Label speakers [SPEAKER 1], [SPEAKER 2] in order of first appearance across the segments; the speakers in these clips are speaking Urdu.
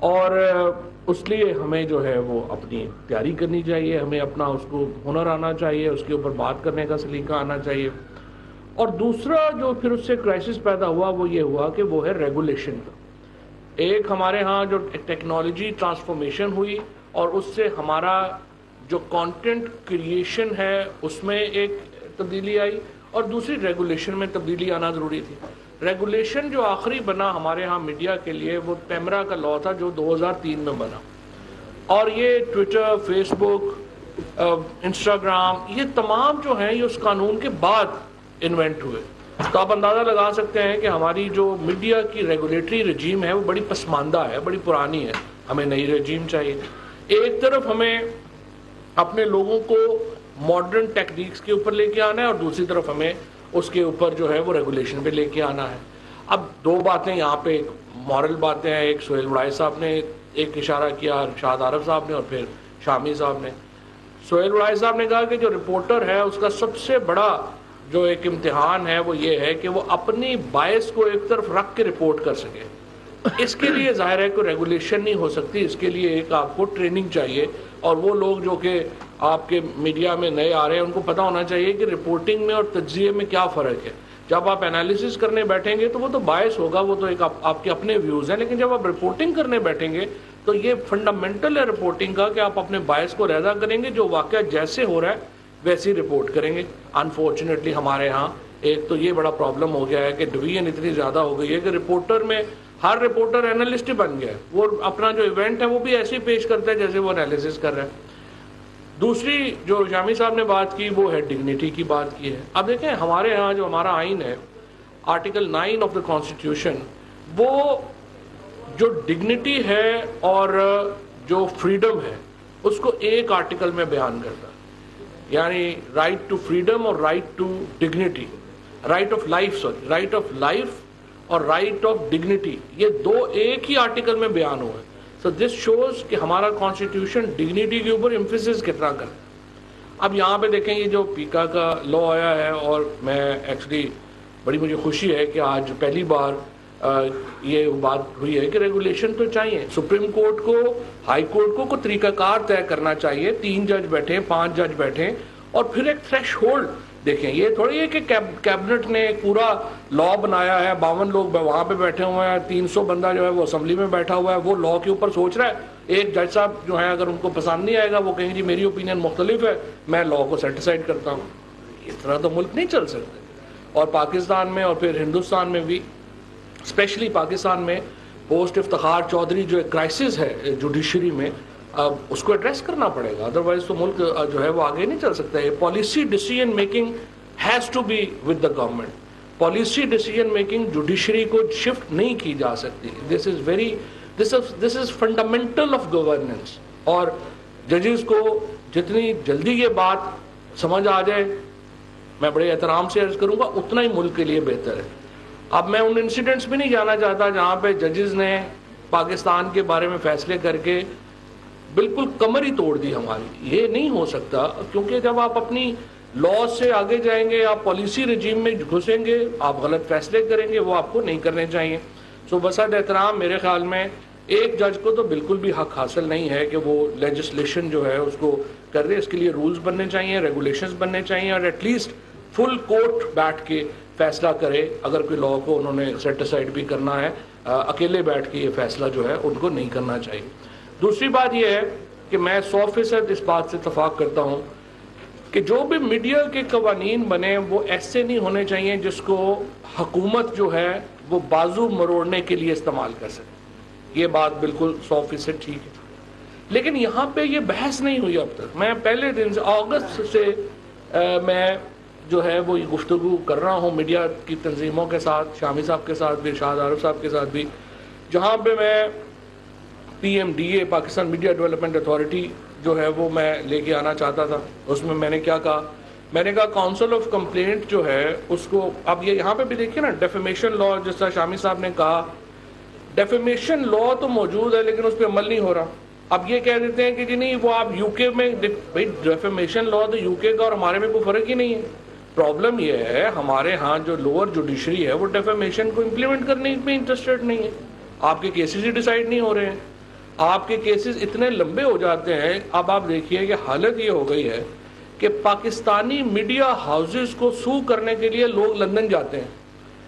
[SPEAKER 1] اور اس لیے ہمیں جو ہے وہ اپنی تیاری کرنی چاہیے، ہمیں اپنا اس کو ہنر آنا چاہیے، اس کے اوپر بات کرنے کا سلیقہ آنا چاہیے۔ اور دوسرا جو پھر اس سے کرائسس پیدا ہوا وہ یہ ہوا کہ وہ ہے ریگولیشن کا۔ ایک ہمارے ہاں جو ٹیکنالوجی ٹرانسفارمیشن ہوئی اور اس سے ہمارا جو کانٹینٹ کریشن ہے اس میں ایک تبدیلی آئی، اور دوسری ریگولیشن میں تبدیلی آنا ضروری تھی۔ ریگولیشن جو آخری بنا ہمارے ہاں میڈیا کے لیے وہ پیمرا کا لاء تھا جو 2003 میں بنا، اور یہ ٹویٹر، فیس بک، انسٹاگرام، یہ تمام جو ہیں یہ اس قانون کے بعد انوینٹ ہوئے۔ تو آپ اندازہ لگا سکتے ہیں کہ ہماری جو میڈیا کی ریگولیٹری رجیم ہے وہ بڑی پسماندہ ہے، بڑی پرانی ہے، ہمیں نئی رجیم چاہیے۔ ایک طرف ہمیں اپنے لوگوں کو ماڈرن ٹیکنیکس کے اوپر لے کے آنا ہے، اور دوسری طرف ہمیں اس کے اوپر جو ہے وہ ریگولیشن پہ لے کے آنا ہے۔ اب دو باتیں یہاں پہ ایک مورل باتیں ہیں، ایک سہیل وڑائے صاحب نے ایک اشارہ کیا، شاد عارف صاحب نے، اور پھر شامی صاحب نے۔ سہیل وڑائے صاحب نے کہا کہ جو رپورٹر ہے اس کا سب سے بڑا جو ایک امتحان ہے وہ یہ ہے کہ وہ اپنی بائس کو ایک طرف رکھ کے رپورٹ کر سکے۔ اس کے لیے ظاہر ہے کوئی ریگولیشن نہیں ہو سکتی، اس کے لیے ایک آپ کو ٹریننگ چاہیے، اور وہ لوگ جو کہ آپ کے میڈیا میں نئے آ رہے ہیں ان کو پتہ ہونا چاہیے کہ رپورٹنگ میں اور تجزیے میں کیا فرق ہے۔ جب آپ انالیسس کرنے بیٹھیں گے تو وہ تو باعث ہوگا، وہ تو ایک آپ کے اپنے ویوز ہیں، لیکن جب آپ رپورٹنگ کرنے بیٹھیں گے تو یہ فنڈامنٹل ہے رپورٹنگ کا کہ آپ اپنے باعث کو ریزہ کریں گے، جو واقعہ جیسے ہو رہا ہے ویسی رپورٹ کریں گے۔ انفارچونیٹلی ہمارے ہاں ایک تو یہ بڑا پرابلم ہو گیا ہے کہ ڈویژن اتنی زیادہ ہو گئی ہے کہ رپورٹر میں ہر رپورٹر انالسٹ بن گیا ہے، وہ اپنا جو ایونٹ ہے وہ بھی ایسے ہی پیش کرتا ہے جیسے وہ انالیسس کر رہا ہے۔ دوسری جو شامی صاحب نے بات کی وہ ہے ڈگنیٹی کی بات کی ہے۔ اب دیکھیں ہمارے ہاں جو ہمارا آئین ہے، آرٹیکل 9 آف دا کانسٹیٹیوشن، وہ جو ڈگنیٹی ہے اور جو فریڈم ہے اس کو ایک آرٹیکل میں بیان کرتا ہے، یعنی رائٹ ٹو فریڈم اور right to dignity, right of life, right of life اور رائٹ آف ڈگنیٹی، یہ دو ایک ہی آرٹیکل میں بیان ہوئے۔ سو دس شوز کہ ہمارا کانسٹیٹیوشن ڈگنیٹی کے اوپر ایمفیسس کتنا کرتا ہے۔ اب یہاں پہ دیکھیں یہ جو پیکا کا لاء آیا ہے، اور میں ایکچولی بڑی مجھے خوشی ہے کہ آج پہلی بار یہ بات ہوئی ہے کہ ریگولیشن تو چاہیے، سپریم کورٹ کو، ہائی کورٹ کو کوئی طریقہ کار طے کرنا چاہیے، 3 جج بیٹھیں، 5 جج بیٹھیں، اور پھر ایک تھریش ہولڈ دیکھیں۔ یہ تھوڑی ہے کہ کیبنٹ نے ایک پورا لاء بنایا ہے، 52 لوگ وہاں پہ بیٹھے ہوئے ہیں، 300 بندہ جو ہے وہ اسمبلی میں بیٹھا ہوا ہے، وہ لاء کے اوپر سوچ رہا ہے۔ ایک جج صاحب جو ہیں اگر ان کو پسند نہیں آئے گا وہ کہیں جی میری اوپینین مختلف ہے، میں لاء کو سیٹیسفائڈ کرتا ہوں۔ اس طرح تو ملک نہیں چل سکتے۔ اور پاکستان میں اور پھر ہندوستان میں بھی، اسپیشلی پاکستان میں پوسٹ افتخار چودھری جو ایک کرائسس ہے جوڈیشری میں، اب اس کو ایڈریس کرنا پڑے گا، ادروائز تو ملک جو ہے وہ آگے نہیں چل سکتا ہے۔ Policy decision making has to be with the government, policy decision making judiciary کو شفٹ نہیں کی جا سکتی۔ This is fundamental of governance, اور ججز کو جتنی جلدی یہ بات سمجھ آ جائے، میں بڑے احترام سے عرض کروں گا، اتنا ہی ملک کے لیے بہتر ہے۔ اب میں ان انسیڈنٹس میں نہیں جانا چاہتا جہاں پہ ججز نے پاکستان کے بارے میں فیصلے کر کے بالکل کمر ہی توڑ دی ہماری۔ یہ نہیں ہو سکتا، کیونکہ جب آپ اپنی لاء سے آگے جائیں گے، آپ پالیسی رجیم میں گھسیں گے، آپ غلط فیصلے کریں گے، وہ آپ کو نہیں کرنے چاہیے۔ سو بصد احترام میرے خیال میں ایک جج کو تو بالکل بھی حق حاصل نہیں ہے کہ وہ لیجسلیشن جو ہے اس کو کر دے۔ اس کے لیے رولز بننے چاہیے، ریگولیشنز بننے چاہیے، اور ایٹ لیسٹ فل کورٹ بیٹھ کے فیصلہ کرے۔ اگر کوئی لاء کو انہوں نے سیٹ اسائڈ بھی کرنا ہے، اکیلے بیٹھ کے یہ فیصلہ جو ہے ان کو نہیں کرنا چاہیے۔ دوسری بات یہ ہے کہ میں 100% اس بات سے اتفاق کرتا ہوں کہ جو بھی میڈیا کے قوانین بنے وہ ایسے نہیں ہونے چاہیے جس کو حکومت جو ہے وہ بازو مروڑنے کے لیے استعمال کر سکے۔ یہ بات بالکل 100% ٹھیک ہے، لیکن یہاں پہ یہ بحث نہیں ہوئی اب تک۔ میں پہلے دن سے اگست سے میں جو ہے وہ گفتگو کر رہا ہوں میڈیا کی تنظیموں کے ساتھ، شامی صاحب کے ساتھ بھی، شاد عارف صاحب کے ساتھ بھی، جہاں پہ میں PMDA Pakistan media development authority جو ہے وہ میں لے کے آنا چاہتا تھا۔ اس میں میں نے کیا کہا، میں نے کہا کاؤنسل آف کمپلینٹ جو ہے اس کو، اب یہ یہاں پہ بھی دیکھیے نا، ڈیفیمیشن لاء جس طرح شامی صاحب نے کہا، ڈیفیمیشن لاء تو موجود ہے لیکن اس پہ عمل نہیں ہو رہا۔ اب یہ کہہ دیتے ہیں کہ جی نہیں وہ آپ UK میں، بھائی ڈیفیمیشن لاء تو UK کا اور ہمارے میں کوئی فرق ہی نہیں ہے۔ پرابلم یہ ہے ہمارے ہاں جو لوور جوڈیشری ہے وہ ڈیفیمیشن کو امپلیمنٹ کرنے میں انٹرسٹڈ نہیں ہے، آپ کے کیسز ہی ڈیسائیڈ نہیں ہو رہے ہیں۔ آپ کے کیسز اتنے لمبے ہو جاتے ہیں. اب آپ دیکھیے کہ حالت یہ ہو گئی ہے کہ پاکستانی میڈیا ہاؤسز کو سو کرنے کے لیے لوگ لندن جاتے ہیں.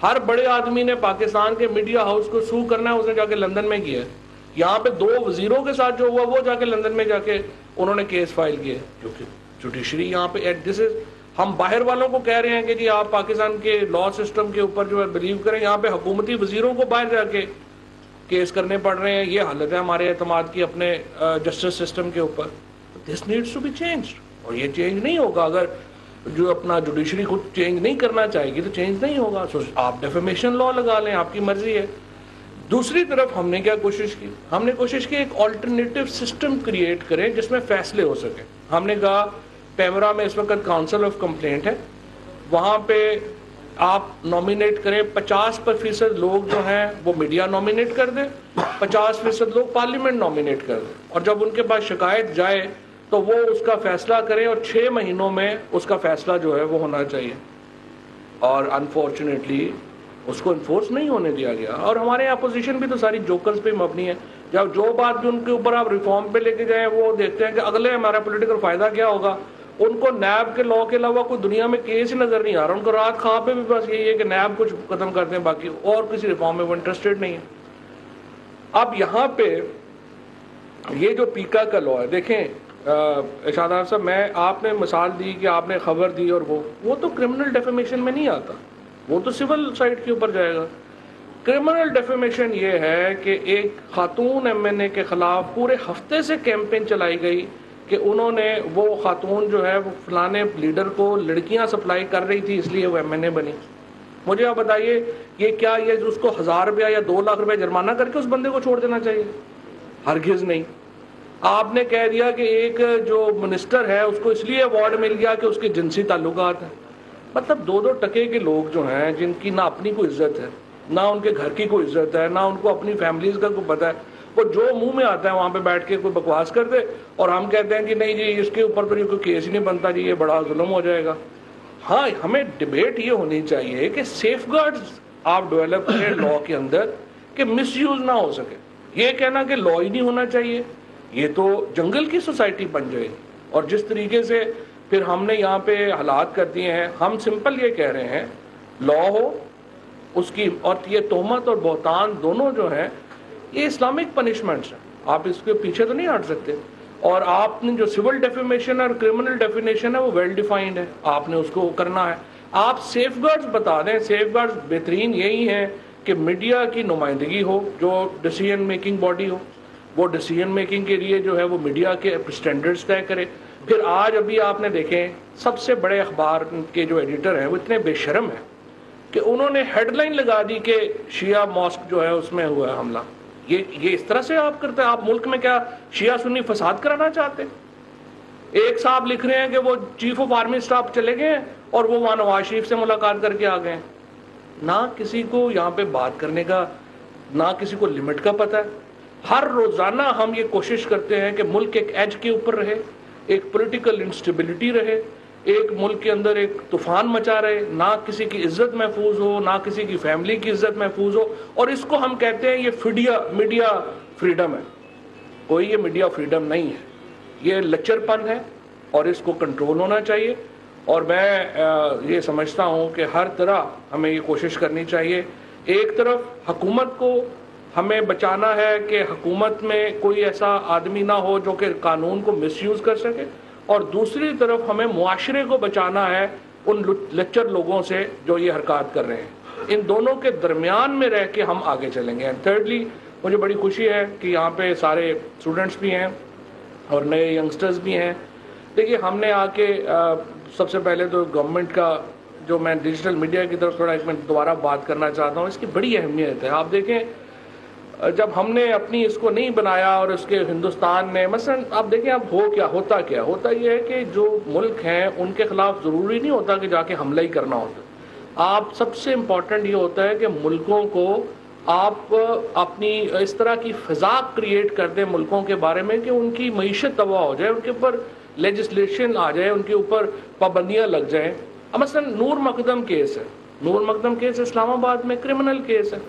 [SPEAKER 1] ہر بڑے آدمی نے پاکستان کے میڈیا ہاؤس کو سو کرنا ہے، اس نے جا کے لندن میں کیا ہے. یہاں پہ 2 وزیروں کے ساتھ جو ہوا وہ جا کے لندن میں جا کے انہوں نے کیس فائل کیے، کیونکہ جوڈیشری یہاں پہ ہم باہر والوں کو کہہ رہے ہیں کہ جی آپ پاکستان کے لا سسٹم کے اوپر جو ہے بلیو کریں، یہاں پہ حکومتی وزیروں کو باہر جا کے کیس کرنے پڑ رہے ہیں. یہ حالت ہے ہمارے اعتماد کی اپنے جسٹس سسٹم کے اوپر. This needs to be changed, اور یہ چینج نہیں ہوگا اگر جو اپنا جوڈیشری خود چینج نہیں کرنا چاہے گی تو چینج نہیں ہوگا. سو آپ ڈیفیمیشن لا لگا لیں، آپ کی مرضی ہے. دوسری طرف ہم نے کیا کوشش کی؟ ہم نے کوشش کی ایک آلٹرنیٹو سسٹم کریٹ کریں جس میں فیصلے ہو سکیں. ہم نے کہا پیمرا میں اس وقت کاؤنسل آف کمپلینٹ ہے، وہاں پہ آپ نامینیٹ کریں. 50% لوگ جو ہیں وہ میڈیا نامینیٹ کر دیں، 50% لوگ پارلیمنٹ نامینیٹ کر دیں، اور جب ان کے پاس شکایت جائے تو وہ اس کا فیصلہ کریں، اور 6 مہینوں میں اس کا فیصلہ جو ہے وہ ہونا چاہیے. اور انفارچونیٹلی اس کو انفورس نہیں ہونے دیا گیا. اور ہمارے اپوزیشن بھی تو ساری جوکرز پہ مبنی ہے. جب جو بات بھی ان کے اوپر آپ ریفارم پہ لے کے جائیں وہ دیکھتے ہیں کہ اگلے ہمارا پولیٹیکل فائدہ کیا ہوگا. ان کو نیب کے لا کے علاوہ کوئی دنیا میں کیس ہی نظر نہیں آ رہا. ان کو رات خواب میں بھی بس یہی ہے کہ نیب کچھ ختم کرتے ہیں، باقی اور کسی ریفارم میں وہ انٹرسٹڈ نہیں ہے. اب یہاں پہ یہ جو پیکا کا لا ہے، دیکھیں ارشاد صاحب، آپ نے مثال دی کہ آپ نے خبر دی، اور وہ تو کرمنل ڈیفیمیشن میں نہیں آتا، وہ تو سول سائٹ کے اوپر جائے گا. کرمنل ڈیفیمیشن یہ ہے کہ ایک خاتون MNA کے خلاف پورے ہفتے سے کیمپین چلائی گئی کہ انہوں نے وہ خاتون جو ہے وہ فلانے لیڈر کو لڑکیاں سپلائی کر رہی تھی، اس لیے وہ MNA بنی. مجھے آپ بتائیے یہ کیا یہ اس کو 1000 روپیہ یا 2 لاکھ روپے جرمانہ کر کے اس بندے کو چھوڑ دینا چاہیے؟ ہرگز نہیں. آپ نے کہہ دیا کہ ایک جو منسٹر ہے اس کو اس لیے ایوارڈ مل گیا کہ اس کے جنسی تعلقات ہیں. مطلب 2 ٹکے کے لوگ جو ہیں جن کی نہ اپنی کوئی عزت ہے، نہ ان کے گھر کی کوئی عزت ہے، نہ ان کو اپنی فیملیز کا کوئی پتہ ہے، وہ جو منہ میں آتا ہے وہاں پہ بیٹھ کے کوئی بکواس کر دے، اور ہم کہتے ہیں کہ نہیں جی اس کے اوپر تو یہ کوئی کیس ہی نہیں بنتا جی، یہ بڑا ظلم ہو جائے گا. ہاں ہمیں ڈیبیٹ یہ ہونی چاہیے کہ سیف گارڈز آپ ڈیولپ کریں لا کے اندر کہ مس یوز نہ ہو سکے. یہ کہنا کہ لا ہی نہیں ہونا چاہیے، یہ تو جنگل کی سوسائٹی بن جائے گی. اور جس طریقے سے پھر ہم نے یہاں پہ حالات کر دیے ہیں، ہم سمپل یہ کہہ رہے ہیں لا ہو اس کی، اور یہ تہمت اور بہتان دونوں جو ہیں یہ اسلامک پنشمنٹس ہیں، آپ اس کے پیچھے تو نہیں ہٹ سکتے. اور آپ نے جو سول ڈیفیمیشن اور کرمنل ڈیفینیشن ہے وہ ویل ڈیفائنڈ ہے، آپ نے اس کو کرنا ہے. آپ سیف گارڈز بتا دیں. سیف گارڈز بہترین یہی ہیں کہ میڈیا کی نمائندگی ہو، جو ڈیسیژن میکنگ باڈی ہو، وہ ڈیسیژن میکنگ کے لیے جو ہے وہ میڈیا کے اسٹینڈرڈز طے کرے. پھر آج ابھی آپ نے دیکھیں سب سے بڑے اخبار کے جو ایڈیٹر ہیں وہ اتنے بے شرم ہیں کہ انہوں نے ہیڈ لائن لگا دی کہ شیعہ ماسک جو ہے اس میں ہوا ہے حملہ. یہ اس طرح سے آپ کرتے ہیں؟ آپ ملک میں کیا شیعہ سنی فساد کرانا چاہتے ہیں؟ ایک صاحب لکھ رہے ہیں کہ وہ چیف آف آرمی اسٹاف چلے گئے ہیں اور وہ وہاں نواز شریف سے ملاقات کر کے آ گئے ہیں. نہ کسی کو یہاں پہ بات کرنے کا، نہ کسی کو لمٹ کا پتہ ہے. ہر روزانہ ہم یہ کوشش کرتے ہیں کہ ملک ایک ایج کے اوپر رہے، ایک پولیٹیکل انسٹیبلٹی رہے، ایک ملک کے اندر ایک طوفان مچا رہے، نہ کسی کی عزت محفوظ ہو، نہ کسی کی فیملی کی عزت محفوظ ہو. اور اس کو ہم کہتے ہیں یہ میڈیا فریڈم ہے. کوئی یہ میڈیا فریڈم نہیں ہے، یہ لچر پن ہے، اور اس کو کنٹرول ہونا چاہیے. اور میں یہ سمجھتا ہوں کہ ہر طرح ہمیں یہ کوشش کرنی چاہیے. ایک طرف حکومت کو ہمیں بچانا ہے کہ حکومت میں کوئی ایسا آدمی نہ ہو جو کہ قانون کو مس یوز کر سکے، اور دوسری طرف ہمیں معاشرے کو بچانا ہے ان لچر لوگوں سے جو یہ حرکات کر رہے ہیں. ان دونوں کے درمیان میں رہ کے ہم آگے چلیں گے. اینڈ تھرڈلی مجھے بڑی خوشی ہے کہ یہاں پہ سارے اسٹوڈنٹس بھی ہیں اور نئے ینگسٹرز بھی ہیں. دیکھیے ہم نے آ کے سب سے پہلے تو گورنمنٹ کا جو میں ڈیجیٹل میڈیا کی طرف تھوڑا ایک میں دوبارہ بات کرنا چاہتا ہوں، اس کی بڑی اہمیت ہے. آپ دیکھیں جب ہم نے اپنی اس کو نہیں بنایا اور اس کے ہندوستان نے مثلا آپ دیکھیں اب ہوتا یہ ہے کہ جو ملک ہیں ان کے خلاف ضروری نہیں ہوتا کہ جا کے حملہ ہی کرنا ہوتا. آپ سب سے امپورٹنٹ یہ ہوتا ہے کہ ملکوں کو آپ اپنی اس طرح کی فضا کریٹ کر دیں ملکوں کے بارے میں کہ ان کی معیشت تباہ ہو جائے، ان کے اوپر لیجسلیشن آ جائے، ان کے اوپر پابندیاں لگ جائیں. مثلا نور مقدم کیس ہے، نور مقدم کیس اسلام آباد میں کرمنل کیس ہے.